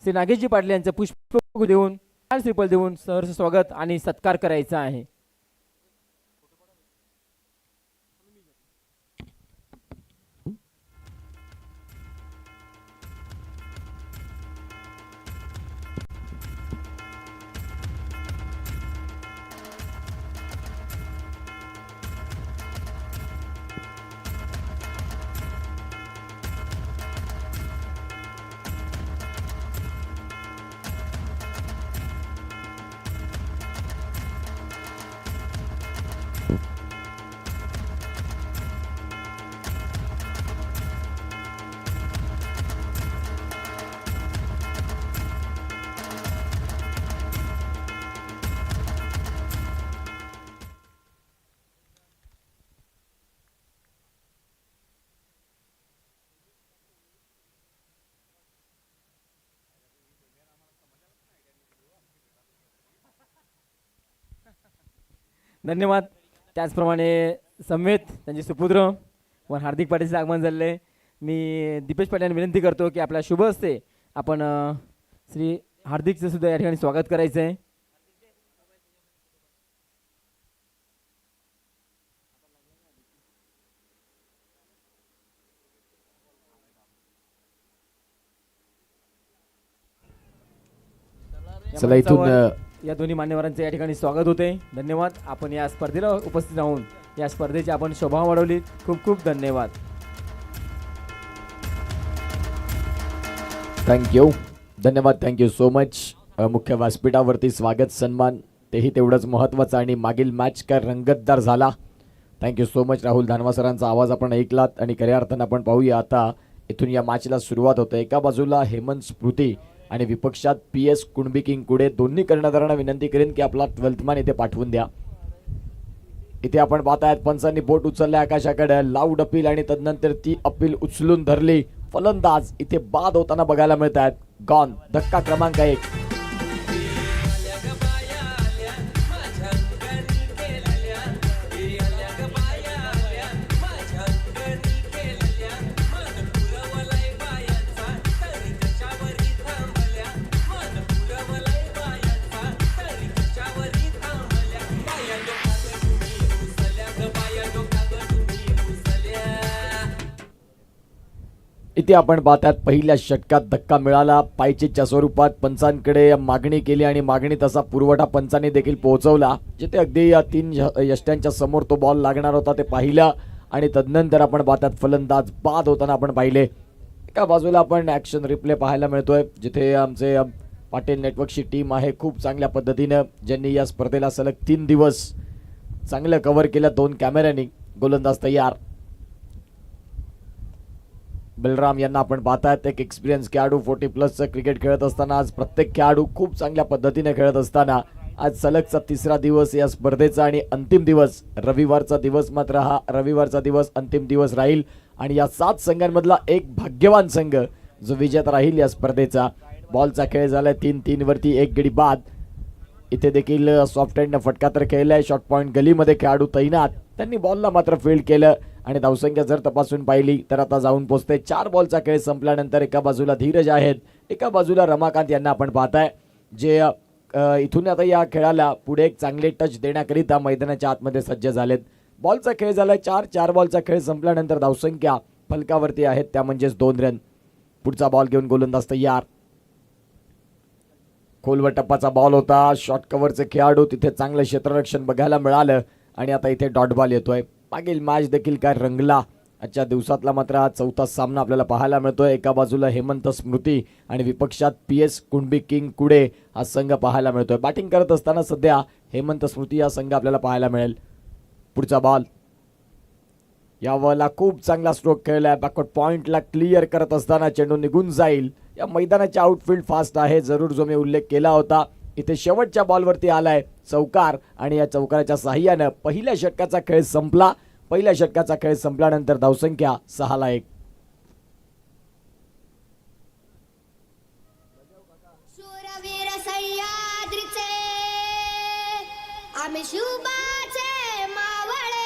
श्री नागेशजी पाटील यांचं पुष्प देऊन श्रीफळ देऊन सहर्ष स्वागत आणि सत्कार करायचा आहे. धन्यवाद. त्याचप्रमाणे समेत त्यांचे सुपुत्र व हार्दिक पाटीलचे आगमन झाले. मी दीपेश पाटील यांना विनंती करतो की आपल्या शुभ हस्ते आपण श्री हार्दिकचं सुद्धा या ठिकाणी स्वागत करायचं आहे. चला इथून या दोन्ही मान्यवरांचे या ठिकाणी स्वागत होते. धन्यवाद. आपण या स्पर्धेला उपस्थित राहून या स्पर्धेची आपण शोभा वाढवली. खूप खूप धन्यवाद. थँक्यू. धन्यवाद. Thank you so much. मुख्य व्यासपीठावरती स्वागत सन्मान तेही तेवढंच महत्त्वाचं आणि मागील मॅच काय रंगतदार झाला. Thank you so much. Rahul Dhanwa सरांचा आवाज आपण ऐकलात आणि खऱ्या अर्थानं आपण पाहूया आता इथून या मॅचला सुरुवात होते. एका बाजूला हेमंत स्मृती आणि विपक्षात PS कुणबी किंग कुडे. दोन्ही कर्णधारांना विनंती करेन की आपला 12th मान इथे पाठवून द्या. इथे आपण पाहतायत पंचांनी बोट उचलले आकाशाकडे. लाऊड अपील आणि तदनंतर ती अपील उचलून धरली. फलंदाज इथे बाद होताना बघायला मिळत आहेत. गॉन. धक्का क्रमांक 1. इथे आपण पाहतात पहिल्या षटकात धक्का मिळाला. पायचीच्या स्वरूपात पंचांकडे मागणी केली आणि मागणी तसा पुरवठा पंचांनी देखील पोहोचवला. जिथे अगदी या 3 यष्ट्यांच्या समोर तो बॉल लागणार होता ते पाहिलं आणि तदनंतर आपण पाहतात फलंदाज बाद होताना आपण पाहिले. एका बाजूला आपण ॲक्शन रिप्ले पाहायला मिळतोय जिथे आमचे पाटील नेटवर्कची टीम आहे खूप चांगल्या पद्धतीनं ज्यांनी या स्पर्धेला सलग 3 दिवस चांगलं कव्हर केलं. 2 कॅमेऱ्यांनी. गोलंदाज तयार. बलराम यांना आपण पाहतायत एक एक्सपिरियन्स खेळाडू. 40+ क्रिकेट खेळत असताना आज प्रत्येक खेळाडू खूप चांगल्या पद्धतीने खेळत असताना आज सलगचा 3रा दिवस या स्पर्धेचा आणि अंतिम दिवस रविवारचा दिवस. मात्र हा रविवारचा दिवस अंतिम दिवस राहील आणि या 7 संघांमधला एक भाग्यवान संघ जो विजेता राहील या स्पर्धेचा. बॉलचा खेळ झालाय 3-3 वरती. 1 गडी बाद. इथे देखील सॉफ्ट हँडनं फटका तर खेळलाय. शॉर्ट पॉईंट गलीमध्ये खेळाडू तैनात. त्यांनी बॉलला मात्र फील्ड केलं आणि धावसंख्या जर तपासून पाहिली तर आता जाऊन पोहोचते. 4 बॉलचा खेळ संपल्यानंतर एका बाजूला धीरज आहेत, एका बाजूला रमाकांत यांना आपण पाहताय जे इथून आता या खेळाला पुढे एक चांगले टच देण्याकरिता मैदानाच्या आतमध्ये सज्ज झालेत. बॉलचा खेळ झालाय 4 बॉलचा खेळ संपल्यानंतर धावसंख्या फलकावरती आहेत त्या म्हणजेच 2 रन. पुढचा बॉल घेऊन गोलंदाज तयार. खोलवर टप्पाचा बॉल होता. शॉर्ट कव्हरचे खेळाडू तिथे चांगलं क्षेत्ररक्षण बघायला मिळालं आणि आता इथे डॉट बॉल येतोय. मागील मॅच देखील काय रंगला. आजच्या दिवसातला मात्र हा 4था सामना आपल्याला पाहायला मिळतोय. एका बाजूला हेमंत स्मृती आणि विपक्षात PS कुणबी किंग कुडे हा संघ पाहायला मिळतोय. बॅटिंग करत असताना सध्या हेमंत स्मृती हा संघ आपल्याला पाहायला मिळेल. पुढचा बॉल. यावरला खूप चांगला स्ट्रोक खेळलाय. बॅकवर्ड पॉइंटला क्लिअर करत असताना चेंडू निघून जाईल. या मैदानाचे आउटफील्ड फास्ट आहे जरूर जो मी उल्लेख केला होता. इथे शेवटच्या बॉलवरती आलाय चौकार आणि या चौकाराच्या साहाय्यानं पहिल्या षटकाचा खेळ संपला. पहिल्या षटकाचा खेळ संपल्यानंतर धावसंख्या 6-1. शूरवीर सह्याद्रीचे आम्ही शुभाचे मावळे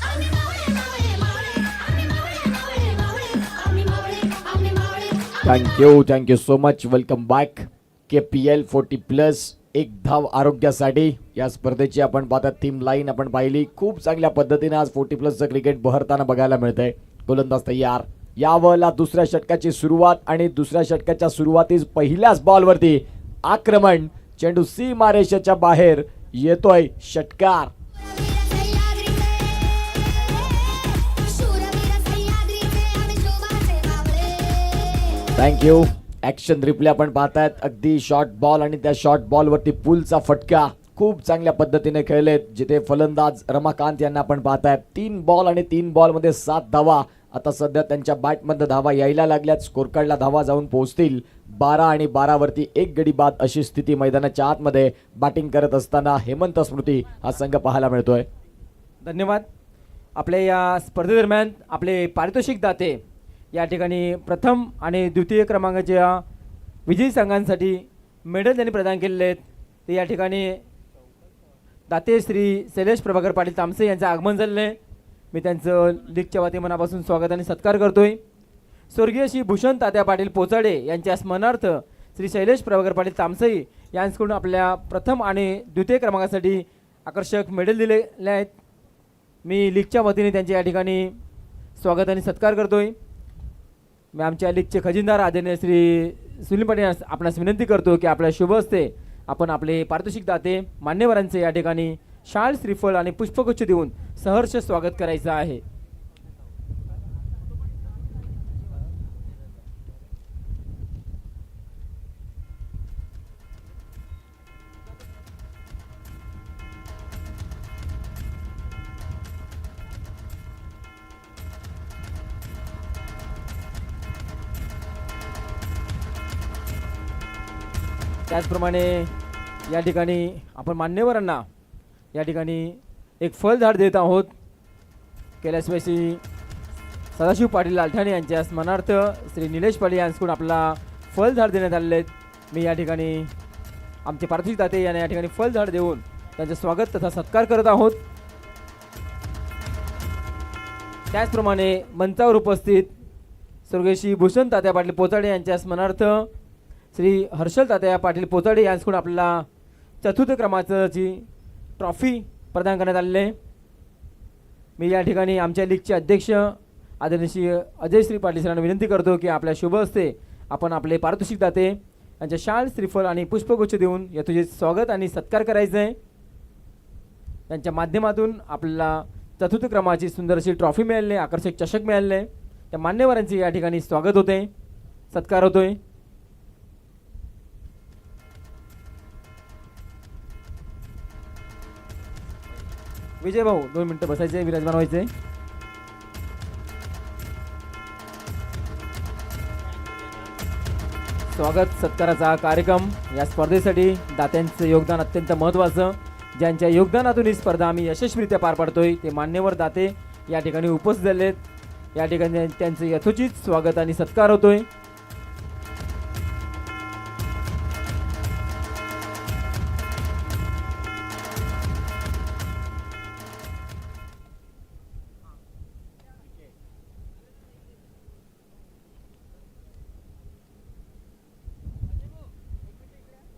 आम्ही मावळे मावळे thank you so much. Welcome back. KPL 40+ एक धाव आरोग्यासाठी या स्पर्धेची आपण पाहतात थीम लाईन आपण पाहिली. खूप चांगल्या पद्धतीने आज 40+ क्रिकेट बहरताना बघायला मिळतंय. गोलंदाज तयार. यावला दुसऱ्या षटकाची सुरुवात आणि दुसऱ्या षटकाच्या सुरुवातीस पहिल्याच बॉलवरती आक्रमण. चेंडू सीमारेषेच्या बाहेर येतोय. षटकार. शूरवीर सह्याद्रीचे आम्ही शोभाचे मावळे. थँक्यू. ऍक्शन रिप्ले आपण पाहतायत. अगदी शॉर्ट बॉल आणि त्या शॉर्ट बॉलवरती पुलचा फटका खूप चांगल्या पद्धतीने खेळलेत. जिथे फलंदाज रमाकांत यांना आपण पाहतायत 3 बॉल आणि 3 बॉलमध्ये 7 धावा. आता सध्या त्यांच्या बॅटमध्ये धावा यायला लागल्यात. स्कोर कार्डला धावा जाऊन पोहोचतील. 12 आणि 12 वरती एक गडी बाद अशी स्थिती मैदानाच्या आतमध्ये बॅटिंग करत असताना हेमंत स्मृती हा संघ पाहायला मिळतोय. धन्यवाद. आपल्या या स्पर्धेदरम्यान आपले पारितोषिक दाते या ठिकाणी प्रथम आणि द्वितीय क्रमांकाच्या विजयी संघांसाठी मेडल त्यांनी प्रदान केलेले आहेत. ते या ठिकाणी दाते श्री शैलेश प्रभाकर पाटील तामसे यांचं आगमन झालेलं आहे. मी त्यांचं लीगच्या वतीने मनापासून स्वागत आणि सत्कार करतोय. स्वर्गीय श्री भूषण तात्या पाटील पोचाडे यांच्या स्मरणार्थ श्री शैलेश प्रभाकर पाटील तामसे यांच्याकडून आपल्या प्रथम आणि द्वितीय क्रमांकासाठी आकर्षक मेडल दिलेले आहेत. मी लीगच्या वतीने त्यांचे या ठिकाणी स्वागत आणि सत्कार करतोय. मी आमच्या लीगचे खजिनदार आदरणीय श्री सुनील पाटील आपणास विनंती करतो की आपल्या शुभ हस्ते आपण आपले पारितोषिक दाते मान्यवरांचे या ठिकाणी शाल श्रीफळ आणि पुष्पगुच्छ देऊन सहर्ष स्वागत करायचं आहे. त्याचप्रमाणे या ठिकाणी आपण मान्यवरांना या ठिकाणी एक फळझाड देत आहोत. कैलासवासी सदाशिव पाटील लालठाणे यांच्या स्मरणार्थ श्री निलेश पाटील यांच्याकडून आपला फळझाड देण्यात आलेले आहेत. मी या ठिकाणी आमचे पारितोषिक दाते यांना या ठिकाणी फळझाड देऊन त्यांचे स्वागत तथा सत्कार करत आहोत. त्याचप्रमाणे मंचावर उपस्थित स्वर्गीय श्री भूषण तात्या पाटील पोचाडे यांच्या स्मरणार्थ श्री हर्षल तात्या पाटील पोचाडे यांच्याकडून आपल्याला चतुर्थ क्रमांकाची ट्रॉफी प्रदान करण्यात आलेली आहे. मी या ठिकाणी आमच्या लीगचे अध्यक्ष आदरणीय श्री अजय श्री पाटील सरांना विनंती करतो की आपल्या शुभ हस्ते आपण आपले पारितोषिक दाते यांच्या शाल श्रीफळ आणि पुष्पगुच्छ देऊन यथोचित स्वागत आणि सत्कार करायचं आहे. त्यांच्या माध्यमातून आपल्याला चतुर्थ क्रमांकाची सुंदर अशी ट्रॉफी मिळाली, आकर्षक चषक मिळाले. त्या मान्यवरांचे या ठिकाणी स्वागत होते, सत्कार होतोय. विजय भाऊ 2 मिनिटं बसायचे, विराजमान व्हायचे. स्वागत सत्काराचा कार्यक्रम या स्पर्धेसाठी दात्यांचं योगदान अत्यंत महत्त्वाचं. ज्यांच्या योगदानातून ही स्पर्धा आम्ही यशस्वीरित्या पार पाडतोय ते मान्यवर दाते या ठिकाणी उपस्थित झाले आहेत. या ठिकाणी त्यांचं यथोचित स्वागत आणि सत्कार होतोय.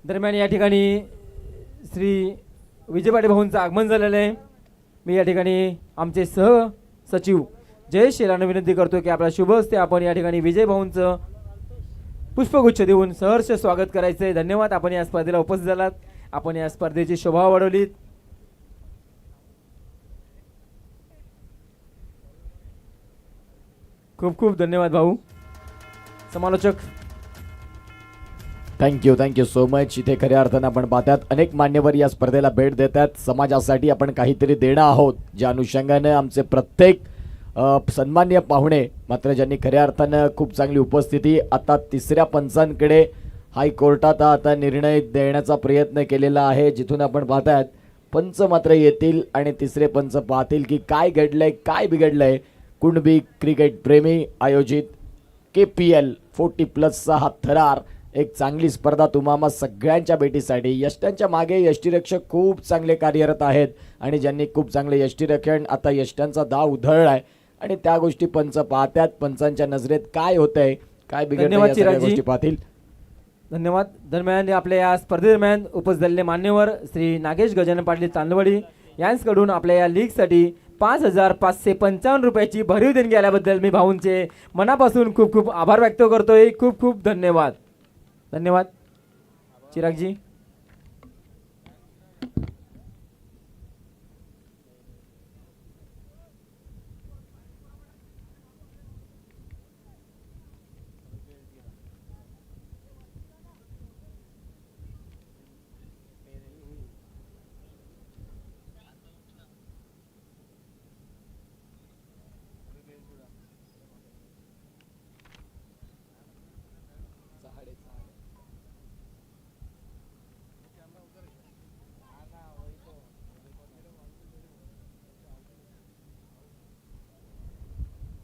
दरम्यान या ठिकाणी श्री विजय पाटील भाऊंचं आगमन झालेलं आहे. मी या ठिकाणी आमचे सह सचिव जयेश शेलांना विनंती करतो की आपल्या शुभ हस्ते आपण या ठिकाणी विजय भाऊंचं पुष्पगुच्छ देऊन सहर्ष स्वागत करायचं आहे. धन्यवाद, आपण या स्पर्धेला उपस्थित झालात, आपण या स्पर्धेची शोभा वाढवलीत. खूप खूप धन्यवाद भाऊ. समालोचक थँक्यू सो मच. इथे खऱ्या अर्थानं आपण पाहतात अनेक मान्यवर या स्पर्धेला भेट देतात. समाजासाठी आपण काहीतरी देणं आहोत, ज्या अनुषंगाने आमचे प्रत्येक सन्मान्य पाहुणे मात्र ज्यांनी खऱ्या अर्थानं खूप चांगली उपस्थिती. आता तिसऱ्या पंचांकडे हायकोर्टात आता निर्णय देण्याचा प्रयत्न केलेला आहे, जिथून आपण पाहतात पंच मात्र येतील आणि तिसरे पंच पाहतील की काय घडलंय काय बिघडलंय. कुणबी क्रिकेट प्रेमी आयोजित KPL 40+चा हा थरार एक चांगली स्पर्धा तुम्हाला सगळ्यांच्या भेटीसाठी. यष्ट्यांच्या मागे यष्टीरक्षक खूप चांगले कार्यरत आहेत आणि ज्यांनी खूप चांगले यष्टीरक्षण आता यष्ट्यांचा दाव उधळलाय आणि त्या गोष्टी पंच पाहतात. पंचांच्या नजरेत काय होतंय काय बिघडतं धन्यवाद या सगळ्या चिरागजी. गोष्टी पाहतील. धन्यवाद. दरम्यान आपल्या या स्पर्धेदरम्यान उपस्थित झालेले मान्यवर श्री नागेश गजानन पाटील तांदवडी यांच्याकडून आपल्या या लीगसाठी 5,555 रुपयाची भरीव देणगी आल्याबद्दल मी भाऊंचे मनापासून खूप खूप आभार व्यक्त करतोय. खूप खूप धन्यवाद. धन्यवाद चिरागजी.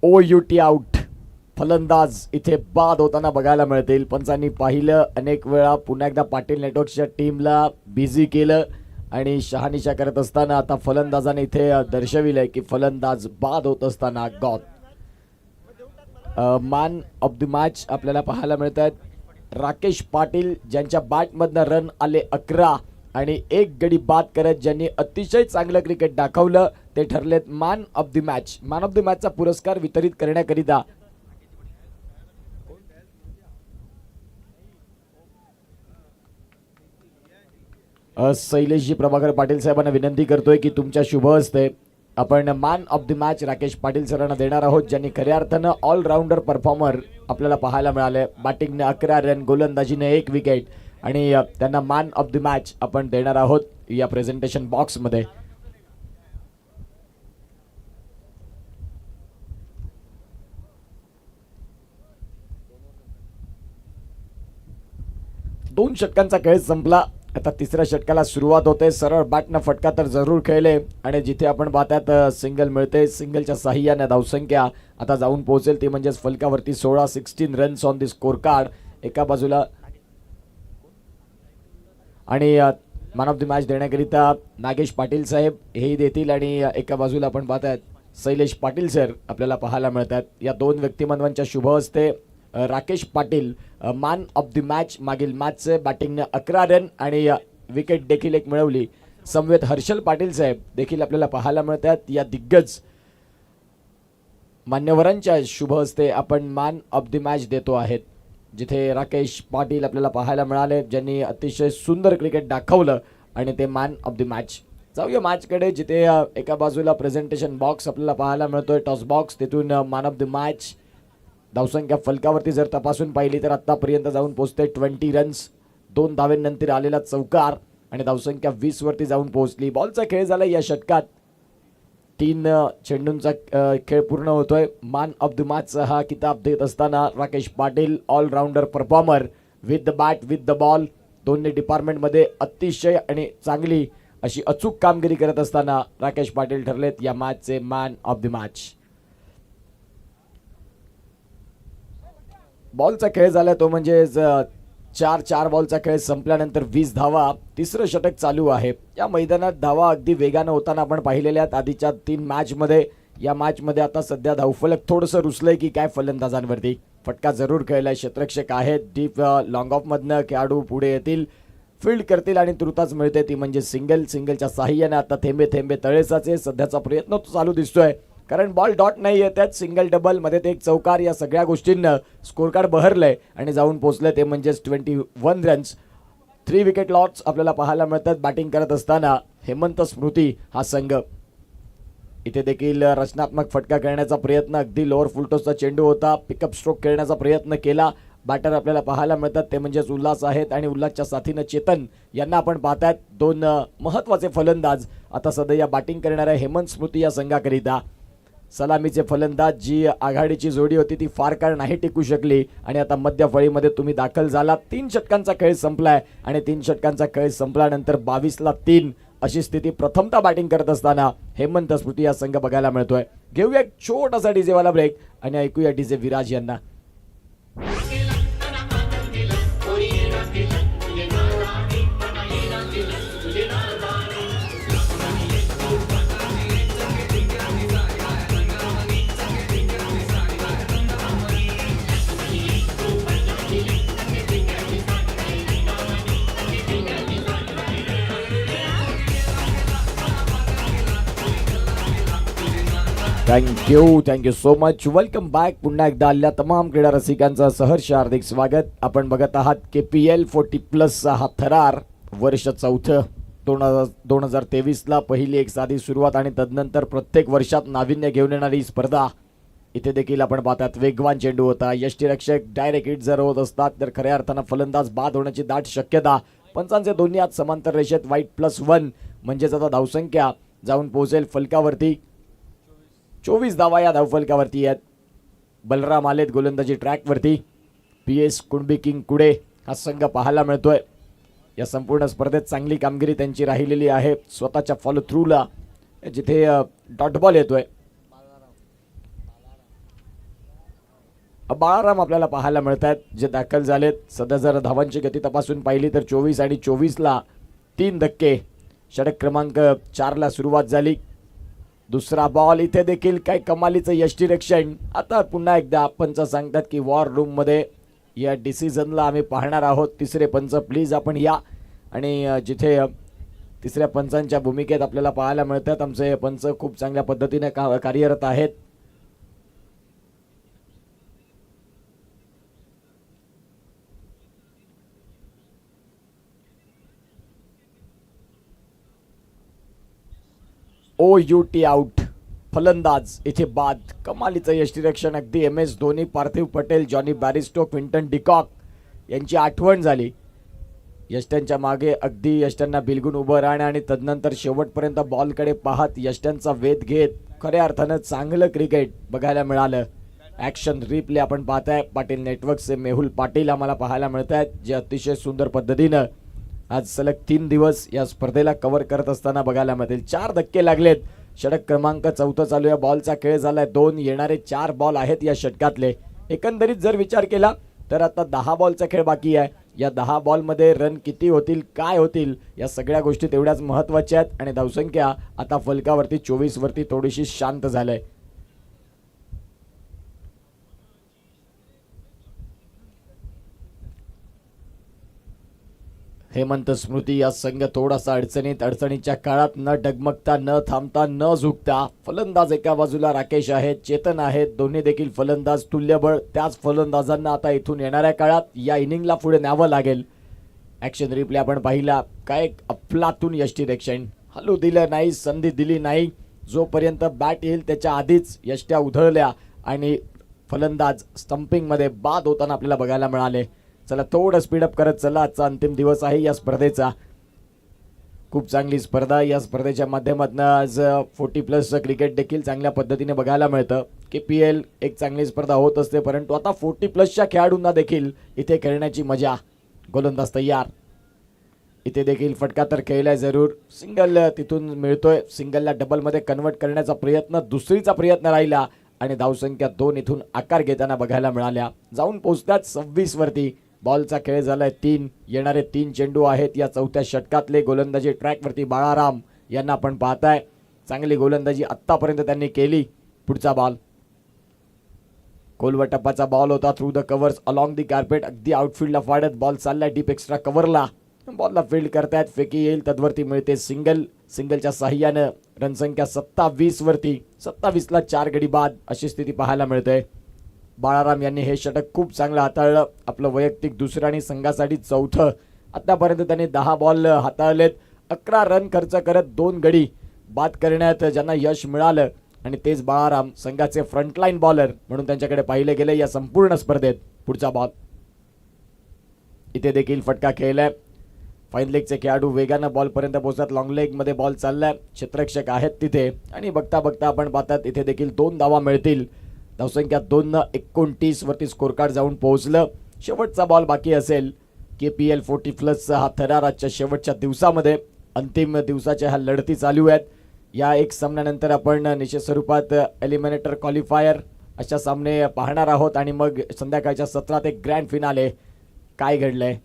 OUT out. फलंदाज इथे बाद होताना बघायला मिळतील. पंचांनी पाहिलं अनेक वेळा, पुन्हा एकदा पाटील नेटवर्कच्या टीमला बिझी केलं आणि शहानिशा करत असताना आता फलंदाजाने इथे दर्शविलंय की फलंदाज बाद होत असताना God. Man of the match आपल्याला पाहायला मिळत आहेत राकेश पाटील, ज्यांच्या बॅटमधनं रन आले 11 आणि एक गडी बाद करत ज्यांनी अतिशय चांगलं क्रिकेट दाखवलं ते ठरलेत man of the match. Man of the मॅचचा पुरस्कार वितरित करण्याकरिता शैलेशजी प्रभाकर पाटील साहेबांना विनंती करतोय की तुमच्या शुभ हस्ते आपण man of the match Rakesh Patil सरांना देणार आहोत, ज्यांनी खऱ्या अर्थानं ऑलराऊंडर परफॉर्मर आपल्याला पाहायला मिळाले. बॅटिंगने 11 रन, गोलंदाजीने 1 विकेट आणि त्यांना मॅन ऑफ द मॅच आपण देणार आहोत या प्रेझेंटेशन बॉक्समध्ये. दोन षटकांचा खेळ संपला. आता तिसऱ्या षटकाला सुरुवात होते. सरळ बॅटनं फटका तर जरूर खेळले आणि जिथे आपण पाहतात सिंगल मिळते, सिंगलच्या साह्याने धावसंख्या आता जाऊन पोहोचेल ती म्हणजेच फलकावरती 16 runs on the score card एका बाजूला. आणि मॅन ऑफ द मॅच देण्याकरिता नागेश पाटील साहेब हेही देतील आणि एका बाजूला आपण पाहतात शैलेश पाटील सर आपल्याला पाहायला मिळतात. या दोन व्यक्तिमत्वांच्या शुभ हस्ते Rakesh Patil man of the match. मागील मॅचचे बॅटिंगने 11 रन आणि विकेट देखील एक मिळवली. समवेत हर्षल पाटील साहेब देखील आपल्याला पाहायला मिळतात. या दिग्गज मान्यवरांच्या शुभ हस्ते आपण मॅन ऑफ द मॅच देतो आहेत, जिथे राकेश पाटील आपल्याला पाहायला मिळाले ज्यांनी अतिशय सुंदर क्रिकेट दाखवलं आणि ते मॅन ऑफ द मॅच. जाऊया मॅचकडे, जिथे एका बाजूला प्रेझेंटेशन बॉक्स आपल्याला पाहायला मिळतोय, टॉस बॉक्स, तिथून मॅन ऑफ द मॅच. धावसंख्या फलकावरती जर तपासून पाहिली तर आतापर्यंत जाऊन पोहोचते 20 रन्स, 2 धावेनंतर आलेला चौकार आणि धावसंख्या 20 वरती जाऊन पोहोचली. बॉलचा खेळ झाला या षटकात. 3 चेंडूंचा खेळ पूर्ण होतोय. मॅन ऑफ द मॅचचा हा किताब देत असताना Rakesh Patil allrounder performer with the bat with the ball, दोन्ही डिपार्टमेंटमध्ये अतिशय आणि चांगली अशी अचूक कामगिरी करत असताना राकेश पाटील ठरलेत या मॅचचे मॅन ऑफ द मॅच. बॉलचा खेळ झाला तो म्हणजे 4 बॉलचा खेळ संपल्यानंतर 20 धावा. तिसरं षटक चालू आहे. या मैदानात धावा अगदी वेगानं होताना आपण पाहिलेल्या आहेत आधीच्या 3 मॅचमध्ये. या मॅचमध्ये आता सध्या धावफलक थोडंसं रुसलंय की काय फलंदाजांवरती. फटका जरूर खेळलाय, क्षेत्ररक्षक आहेत, डीप लॉंग ऑफमधनं खेळाडू पुढे येतील, फील्ड करतील आणि तुर्ताच मिळते ती म्हणजे सिंगल. सिंगलच्या साह्याने आता थेंबे थेंबे तळेसाचे सध्याचा प्रयत्न चालू दिसतोय, कारण बॉल डॉट नाही येत आहेत. सिंगल डबल मध्ये ते एक चौकार, या सगळ्या गोष्टींना स्कोर कार्ड बहरलंय आणि जाऊन पोहोचले ते म्हणजेच 21 रन्स. 3 विकेट लॉस आपल्याला पाहायला मिळतात. बॅटिंग करत असताना हेमंत स्मृती हा संघ. इथे देखील रचनात्मक फटका खेळण्याचा प्रयत्न, अगदी लोअर फुलटॉसचा चेंडू होता, पिकअप स्ट्रोक खेळण्याचा प्रयत्न केला. बॅटर आपल्याला पाहायला मिळतात ते म्हणजेच उल्हास आहेत आणि उल्हासच्या साथीनं चेतन यांना आपण पाहतात. 2 महत्त्वाचे फलंदाज आता सध्या बॅटिंग करणाऱ्या हेमंत स्मृती या संघाकरिता. सलामीचे फलंदाज जी आघाडीची जोडी होती ती फार काळ नाही टिकू शकली आणि आता मध्य फळीमध्ये तुम्ही दाखल झाला. 3 षटकांचा खेळ संपलाय आणि 3 षटकांचा खेळ संपल्यानंतर 22ला 3 अशी स्थिती प्रथमतः बॅटिंग करत असताना हेमंत स्मृती या संघ बघायला मिळतोय. घेऊया एक छोटासा डीजेवाला ब्रेक आणि ऐकूया डीजे विराज यांना. Thank you so much. Welcome back. पुन्हा एकदा आलेल्या तमाम क्रीडा रसिकांचं सहर्ष हार्दिक स्वागत. आपण बघत आहात KPL 40+ हा थरार. वर्ष चौथं. 2023ला पहिली एक साधी सुरुवात आणि तदनंतर प्रत्येक वर्षात नाविन्य घेऊन येणारी स्पर्धा. इथे देखील आपण पाहतात वेगवान चेंडू होता. यष्टीरक्षक डायरेक्ट हिट जर होत असतात तर खऱ्या अर्थानं फलंदाज बाद होण्याची दाट शक्यता. पंचांचे दोन्ही हात समांतर रेषेत वाईट +1 म्हणजेच आता धावसंख्या जाऊन पोहोचेल फलकावरती. 24 धावा या धावफलकावरती आहेत. बलराम आलेत गोलंदाजी ट्रॅकवरती. PS कुणबी किंग कुडे हा संघ पाहायला मिळतोय. या संपूर्ण स्पर्धेत चांगली कामगिरी त्यांची राहिलेली आहे. स्वतःच्या फॉलो थ्रूला जिथे डॉट बॉल येतोय बाळाराम आपल्याला पाहायला मिळत आहेत जे दाखल झालेत. सध्या जर धावांची गती तपासून पाहिली तर 24 आणि 24ला 3 धक्के. षटक क्रमांक 4ला सुरुवात झाली. दुसरा बॉल. इथे देखील काय कमालीचं यष्टीरक्षण. आता पुन्हा एकदा पंच सांगतात की वॉर रूम मध्ये या डिसिजनला आम्ही पाहणार आहोत. तिसरे पंच प्लीज आपण या. आणि जिथे तिसऱ्या पंचांच्या भूमिकेत आपल्याला पाहायला मिळतात आमचे पंच खूप चांगल्या पद्धतीने कार्यरत आहेत. OUT out. फलंदाज इथे बाद. कमालीचं यष्टीरक्षण. अगदी MS धोनी, पार्थिव पटेल, जॉनी बॅरिस्टो, क्विंटन डिकॉक यांची आठवण झाली. यष्ट्यांच्या मागे अगदी यष्ट्यांना बिलगून उभं राहणं आणि तदनंतर शेवटपर्यंत बॉलकडे पाहत यष्ट्यांचा वेध घेत खऱ्या अर्थानं चांगलं क्रिकेट बघायला मिळालं. ॲक्शन रिप्ले आपण पाहताय. पाटील नेटवर्कचे मेहुल पाटील आम्हाला पाहायला मिळत आहेत जे अतिशय सुंदर पद्धतीनं आज सलग 3 दिवस या स्पर्धेला कव्हर करत असताना बघायला मिळतील. 4 धक्के लागलेत. षटक क्रमांक 4 चालू आहे. बॉलचा खेळ झालाय 2. येणारे 4 बॉल आहेत या षटकातले. एकंदरीत जर विचार केला तर आता 10 बॉलचा खेळ बाकी आहे. या 10 बॉलमध्ये रन किती होतील, काय होतील, या सगळ्या गोष्टी तेवढ्याच महत्त्वाच्या आहेत. आणि धावसंख्या आता फलकावरती 24 वरती थोडीशी शांत झालंय. हेमंत स्मृती या संघ थोडासा अडचणीच्या काळात न डगमगता, न थांबता, न झुकता. फलंदाज एका बाजूला राकेश आहेत, चेतन आहेत. दोन्ही देखील फलंदाज तुल्यबळ. त्याच फलंदाजांना आता इथून येणाऱ्या काळात या इनिंगला पुढे न्यावं लागेल. ॲक्शन रिप्ले आपण पाहिला. काय अफलातून यष्टीरक्षण. हलू दिलं नाही, संधी दिली नाही. जोपर्यंत बॅट येईल त्याच्या आधीच यष्ट्या उधळल्या आणि फलंदाज स्टंपिंगमध्ये बाद होताना आपल्याला बघायला मिळाले. चला थोडं स्पीडअप करत चला. आजचा अंतिम दिवस आहे या स्पर्धेचा. खूप चांगली स्पर्धा. या स्पर्धेच्या माध्यमातून आज 40+ क्रिकेट देखील चांगल्या पद्धतीने बघायला मिळतं. KPL एक चांगली स्पर्धा होत असते परंतु आता 40+च्या खेळाडूंना देखील इथे खेळण्याची मजा. गोलंदाज तयार. इथे देखील फटका तर खेळलाय जरूर. सिंगल तिथून मिळतोय. सिंगलला डबलमध्ये कन्वर्ट करण्याचा प्रयत्न. दुसरीचा प्रयत्न राहिला आणि धावसंख्या 2 इथून आकार घेताना बघायला मिळाल्या. जाऊन पोहोचतात 26 वरती. बॉलचा खेळ झालाय 3. येणारे 3 चेंडू आहेत या 4थ्या षटकातले. गोलंदाजी ट्रॅकवरती बाळाराम यांना आपण पाहताय. चांगली गोलंदाजी आत्तापर्यंत त्यांनी केली. पुढचा बॉल. खोलवर टप्पाचा बॉल होता. Through the covers along the carpet. अगदी आउटफील्डला फाडत बॉल चाललाय डीप एक्स्ट्रा कव्हरला. बॉलला फील्ड करतायत. फेकी येईल तद्वरती मिळते सिंगल. सिंगलच्या साह्यानं रनसंख्या 27 वरती. 27ला 4 गडी बाद अशी स्थिती पाहायला मिळते. बाळाराम यांनी हे षटक खूप चांगलं हाताळलं. आपलं वैयक्तिक दुसरं आणि संघासाठी 4थं. आतापर्यंत त्यांनी 10 बॉल हाताळलेत. 11 रन खर्च करत 2 गडी बाद करण्यात ज्यांना यश मिळालं आणि तेच बाळाराम संघाचे फ्रंटलाईन बॉलर म्हणून त्यांच्याकडे पाहिले गेले या संपूर्ण स्पर्धेत. पुढचा बॉल. इथे देखील फटका खेळलाय. फाईन लेगचे खेळाडू वेगानं बॉलपर्यंत पोहोचतात. लॉंग लेगमध्ये बॉल चाललाय. क्षेत्ररक्षक आहेत तिथे आणि बघता बघता आपण पाहतात इथे देखील 2 धावा मिळतील. धावसंख्या 2/29 वरती स्कोर कार्ड जाऊन पोहोचलं. शेवटचा बॉल बाकी असेल. KPL 40+ हा थरार आजच्या शेवटच्या दिवसामध्ये. अंतिम दिवसाच्या ह्या लढती चालू आहेत. या एक सामन्यानंतर आपण निश्चित स्वरूपात एलिमिनेटर क्वालिफायर अशा सामने पाहणार आहोत आणि मग संध्याकाळच्या सत्रात एक ग्रँड फिनाले. काय घडलंय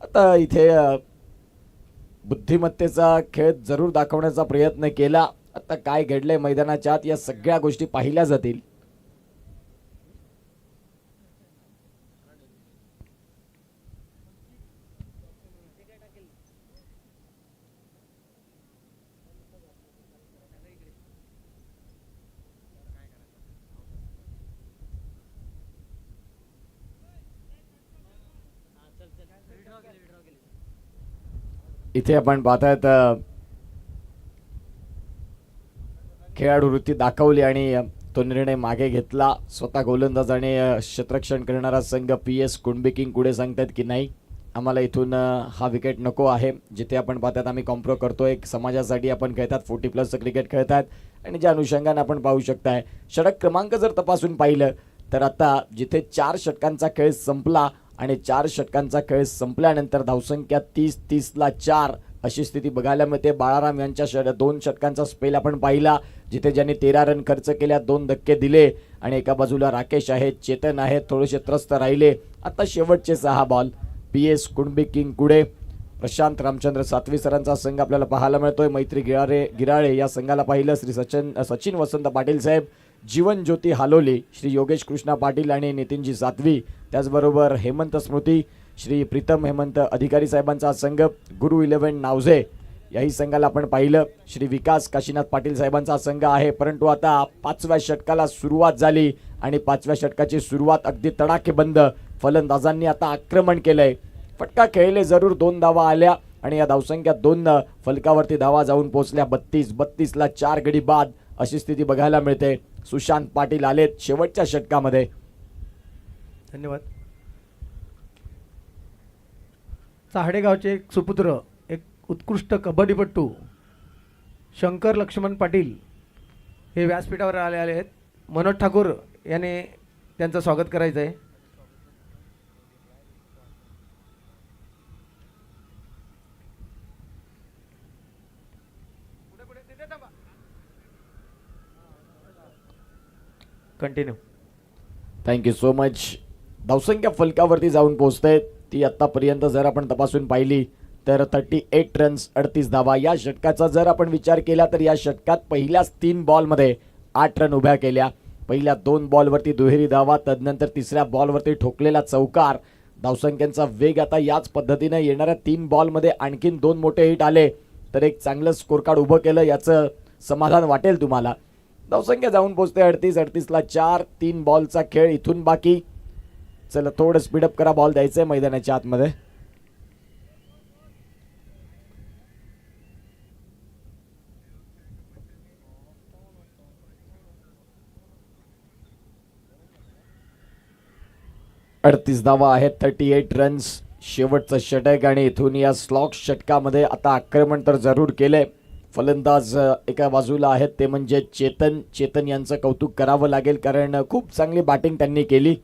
आता इथे बुद्धिमत्तेचा खेळ जरूर दाखवण्याचा प्रयत्न केला. आता काय घडलंय मैदानाच्या आत या सगळ्या गोष्टी पाहिल्या जातील. इथे आपण पाहतायत खेळाडू वृत्ती दाखवली आणि तो निर्णय मागे घेतला. स्वतः गोलंदाज आणि क्षेत्ररक्षण करणारा संघ PS कुणबी किंग पुढे सांगतायत की नाही, आम्हाला इथून हा विकेट नको आहे. जिथे आपण पाहतात आम्ही कॉम्प्रो करतोय, समाजासाठी आपण खेळतात, 40+ क्रिकेट खेळतात आणि ज्या अनुषंगाने आपण पाहू शकताय षटक क्रमांक जर तपासून पाहिलं तर आता जिथे 4 षटकांचा खेळ संपला आणि 4 षटकांचा खेळ संपल्यानंतर धावसंख्या 30-30ला 4 अशी स्थिती बघायला मिळते. बाळाराम यांच्या 2 षटकांचा स्पेल आपण पाहिला जिथे ज्यांनी 13 रन खर्च केल्या, 2 धक्के दिले आणि एका बाजूला राकेश आहेत, चेतन आहेत, थोडेसे त्रस्त राहिले. आता शेवटचे 6 बॉल PS कुणबी किंग कुडे, प्रशांत रामचंद्र सातवी सरांचा संघ आपल्याला पाहायला मिळतोय. मैत्री गिराळे या संघाला पाहिलं श्री सचिन वसंत पाटील साहेब, जीवन ज्योती हालोली, श्री योगेश कृष्णा पाटील आणि नितीनजी सातवी, त्याचबरोबर हेमंत स्मृती, श्री प्रीतम हेमंत अधिकारी साहेबांचा संघ, गुरु 11 नावझे याही संघाला आपण पाहिलं. श्री विकास काशीनाथ पाटील साहेबांचा संघ आहे. परंतु आता 5व्या षटकाला सुरुवात झाली आणि 5व्या षटकाची सुरुवात अगदी तडाखेबंद. फलंदाजांनी आता आक्रमण केलंय, फटका खेळले जरूर, 2 धावा आल्या आणि या धावसंख्या 2 फलकावरती धावा जाऊन पोहोचल्या. 32-32ला 4 गडी बाद अशी स्थिती बघायला मिळते. सुशांत पाटील आलेत शेवटच्या षटकामध्ये. धन्यवाद. चाहडेगावचे एक सुपुत्र, एक उत्कृष्ट कबड्डीपट्टू शंकर लक्ष्मण पाटील हे व्यासपीठावर आले आहेत. मनोज ठाकूर याने त्यांचं स्वागत करायचं आहे. कंटिन्यू. Thank you so much. धावसंख्या फलकावरती जाऊन पोहोचते ती आत्तापर्यंत जर आपण तपासून पाहिली तर 38 रन्स 38 धावा. या षटकाचा जर आपण विचार केला तर या षटकात पहिल्याच 3 बॉलमध्ये 8 रन उभ्या केल्या. पहिल्या 2 बॉलवरती दुहेरी धावा, तदनंतर तिसऱ्या बॉलवरती ठोकलेला चौकार. धावसंख्यांचा वेग आता याच पद्धतीने येणाऱ्या 3 बॉलमध्ये आणखीन 2 मोठे हिट आले तर एक चांगलं स्कोर कार्ड उभं केलं याचं समाधान वाटेल तुम्हाला. धावसंख्या जाऊन पोहोचते 38-38ला 4. 3 बॉलचा खेळ इथून बाकी. चला थोडं स्पीडअप करा, बॉल द्यायचंय मैदानाच्या आतमध्ये. अडतीस धावा आहेत, 38 रन्स शेवटचं षटक आणि इथून या स्लॉग षटकामध्ये आता आक्रमण तर जरूर केलंय. फलंदाज एका बाजूला आहेत ते म्हणजे चेतन यांचं कौतुक करावं लागेल कारण खूप चांगली बॅटिंग त्यांनी केली.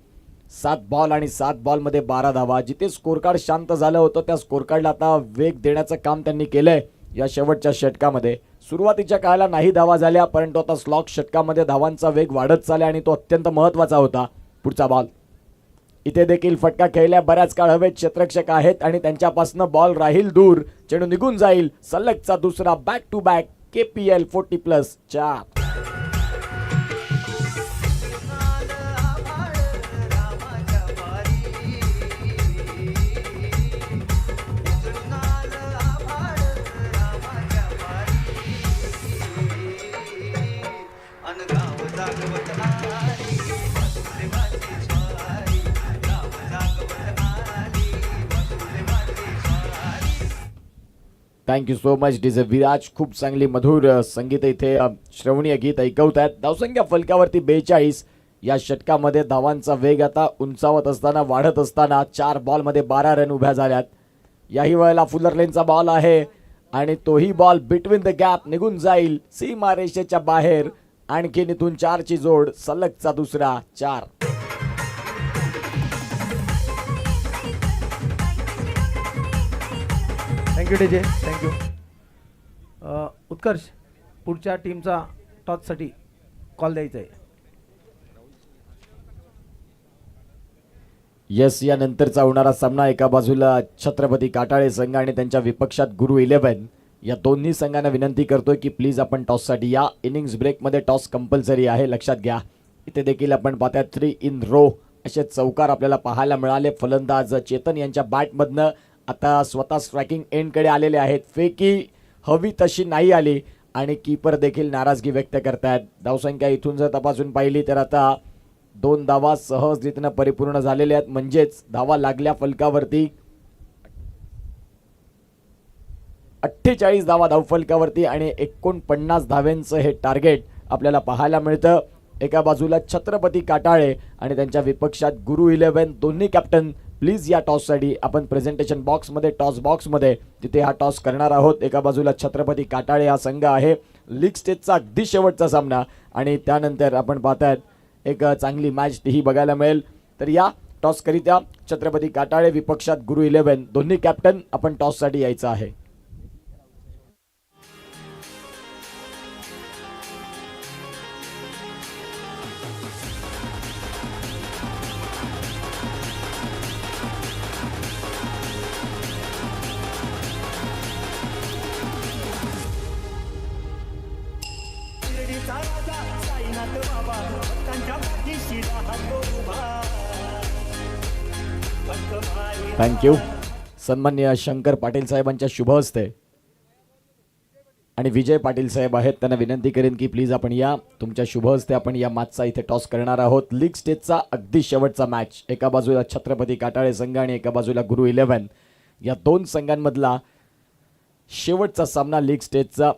7 बॉल आणि 7 बॉलमध्ये 12 धावा. जिथे स्कोर कार्ड शांत झालं होतं त्या स्कोर कार्डला आता वेग देण्याचं काम त्यांनी केलंय या शेवटच्या षटकामध्ये. सुरुवातीच्या काळाला नाही धावा झाल्या परंतु आता स्लॉग षटकामध्ये धावांचा वेग वाढत चालला आणि तो अत्यंत महत्त्वाचा होता. पुढचा बॉल इथे देखील फटका खेळल्या बऱ्याच काळ हवेत क्षेत्ररक्षक आहेत आणि त्यांच्यापासून बॉल राहील दूर, चेंडू निघून जाईल. सलगचा दुसरा back to back KPL 40+ 4. Thank you so much DJ Viraj. खूप चांगली मधुर संगीत इथे श्रवणीय गीत ऐकवत आहेत. धावसंख्या फलकावरती 42. या षटकामध्ये धावांचा वेग आता उंचावत असताना वाढत असताना 4 बॉलमध्ये 12 रन उभ्या झाल्यात. याही वेळेला फुलर लेनचा बॉल आहे आणि तोही बॉल बिटवीन द गॅप निघून जाईल सीमारेषेच्या बाहेर. आणखीन इथून 4ची जोड, सलगचा दुसरा 4. Thank you DJ, thank you. उत्कर्ष, पुढच्या टीमचा टॉससाठी कॉल द्यायचा आहे. यस, या नंतरचा होणारा सामना एका बाजूला छत्रपती काटाळे संघ आणि त्यांच्या विपक्षात गुरु 11. या दोन्ही संघांना विनंती करतोय की प्लीज आपण टॉससाठी या. इनिंग्स ब्रेकमध्ये टॉस कंपल्सरी आहे, लक्षात घ्या. इथे देखील आपण पाहताय 3 in row असे चौकार आपल्याला पाहायला मिळाले. फलंदाज चेतन यांच्या बॅटमधनं आता स्वतः स्ट्रायकिंग एंडकडे आलेले आहेत. फेकी हवी तशी नाही आली आणि कीपर देखील नाराजगी व्यक्त करतायत. धावसंख्या इथून जर तपासून पाहिली तर आता 2 धावा सहजरित्याने परिपूर्ण झालेल्या आहेत, म्हणजेच धावा लागल्या फलकावरती 48 धावा धावफलकावरती आणि 49 धाव्यांचं हे टार्गेट आपल्याला पाहायला मिळतं. एका बाजूला छत्रपती काटाळे आणि त्यांच्या विपक्षात गुरु 11 दोन्ही कॅप्टन प्लीज या टॉससाठी आपण प्रेझेंटेशन बॉक्समध्ये टॉस बॉक्समध्ये तिथे हा टॉस करणार आहोत. एका बाजूला छत्रपती काटाळे हा संघ आहे. लीग स्टेजचा अगदी शेवटचा सामना आणि त्यानंतर आपण पाहतायत एक चांगली मॅच ही बघायला मिळेल. तर या टॉसकरित्या छत्रपती काटाळे विपक्षात गुरु 11 दोन्ही कॅप्टन आपण टॉससाठी यायचं आहे. शिर्डीचा राजा साईनाथ बाबा भक्तांच्या पाठीशी राहतो उभा. भक्त भाई थँक्यू. सन्माननीय शंकर पाटील साहेबांच्या शुभ हस्ते आणि विजय पाटील साहेब आहेत, त्यांना विनंती करेन की प्लीज आपण या तुमच्या शुभ हस्ते आपण या मॅचचा इथे टॉस करणार आहोत. लीग स्टेजचा अगदी शेवटचा मॅच. एका बाजूला छत्रपती काटाळे संघ आणि एका बाजूला गुरु 11 या दोन संघांमधला शेवटचा सामना लीग स्टेजचा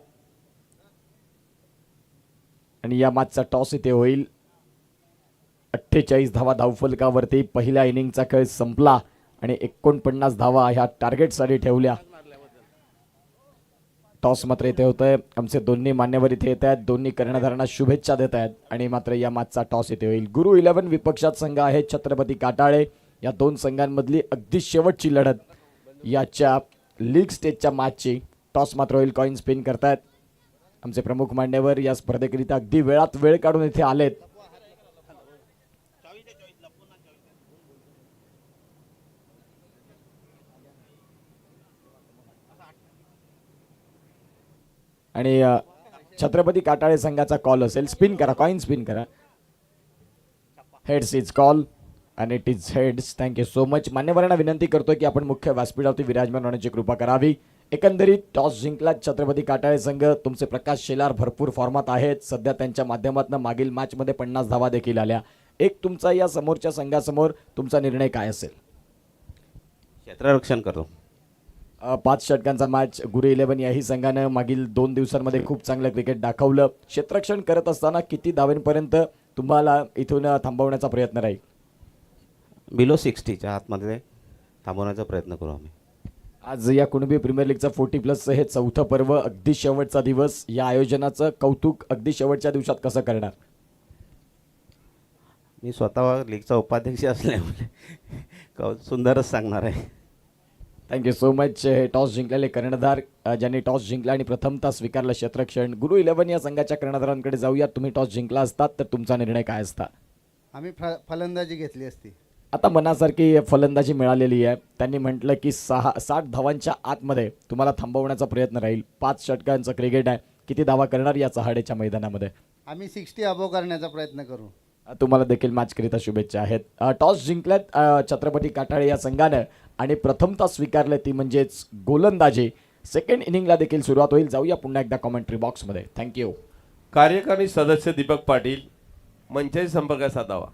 आणि या मॅचचा टॉस इथे होईल. 48 धावा धावफलकावरती पहिल्या इनिंगचा खेळ संपला आणि 49 धावा ह्या टार्गेटसाठी ठेवल्या. टॉस मात्र इथे होतंय. आमचे दोन्ही मान्यवर इथे येत आहेत, दोन्ही कर्णधारांना शुभेच्छा देत आहेत आणि मात्र या मॅचचा टॉस इथे होईल. गुरु 11 विपक्षात संघ आहे छत्रपती काटाळे. या दोन संघांमधली अगदी शेवटची लढत याच्या लीग स्टेजच्या मॅचची. टॉस मात्र होईल. कॉइन स्पिन करतायत आमचे प्रमुख मान्यवर या स्पर्धेकरिता अगदी वेळात वेळ काढून इथे आलेत. आणि छत्रपती काटाळे संघाचा कॉल असेल. स्पिन करा, कॉइन स्पिन करा. हेड्स इज कॉल आणि it is heads. Thank you so much. मान्यवरांना विनंती करतोय की आपण मुख्य व्यासपीठावरती विराजमान होण्याची कृपा करावी. एकंदरीत टॉस जिंकला छत्रपती काटाळे संघ. तुमचे प्रकाश शेलार भरपूर फॉर्मात आहेत सध्या. त्यांच्या माध्यमातून मागील मॅचमध्ये 50 धावा देखील आल्या. एक तुमचा या समोरच्या संघासमोर तुमचा निर्णय काय असेल? क्षेत्ररक्षण करतो. 5 षटकांचा मॅच. गुरु 11 याही संघानं मागील 2 दिवसांमध्ये खूप चांगलं क्रिकेट दाखवलं. क्षेत्ररक्षण करत असताना किती धावांपर्यंत तुम्हाला इथून थांबवण्याचा प्रयत्न राहील? बिलो 60च्या आतमध्ये थांबवण्याचा प्रयत्न करू आम्ही. आज या कुणबी प्रीमियर लीगचा 40+ हे चौथं पर्व. अगदी शेवटचा दिवस. या आयोजनाचं कौतुक अगदी शेवटच्या दिवसात कसं करणार? मी स्वतः लीगचा उपाध्यक्ष असल्यामुळे सुंदरच सांगणार आहे. Thank you so much. हे टॉस जिंकलेले कर्णधार ज्यांनी टॉस जिंकला आणि प्रथमतः स्वीकारलं क्षेत्ररक्षण. गुरु 11 या संघाच्या कर्णधारांकडे जाऊया. तुम्ही टॉस जिंकला असतात तर तुमचा निर्णय काय असता? आम्ही फलंदाजी घेतली असती. आता मनासारखी फलंदाजी मिळालेली आहे. त्यांनी म्हटलं की 60 धावांच्या आतमध्ये तुम्हाला थांबवण्याचा प्रयत्न राहील. 5 षटकांचं क्रिकेट आहे. किती धावा करणार या चहाड्याच्या मैदानामध्ये? आम्ही 60 अबो करण्याचा प्रयत्न करू. तुम्हाला देखील मॅचकरिता शुभेच्छा आहेत. टॉस जिंकल्यात छत्रपती काटाळे या संघानं आणि प्रथमतः स्वीकारले ती म्हणजेच गोलंदाजी. सेकंड इनिंगला देखील सुरुवात होईल. जाऊया पुन्हा एकदा कॉमेंट्री बॉक्समध्ये. थँक्यू. कार्यकारी सदस्य दीपक पाटील मंचाशी संपर्क साधावा.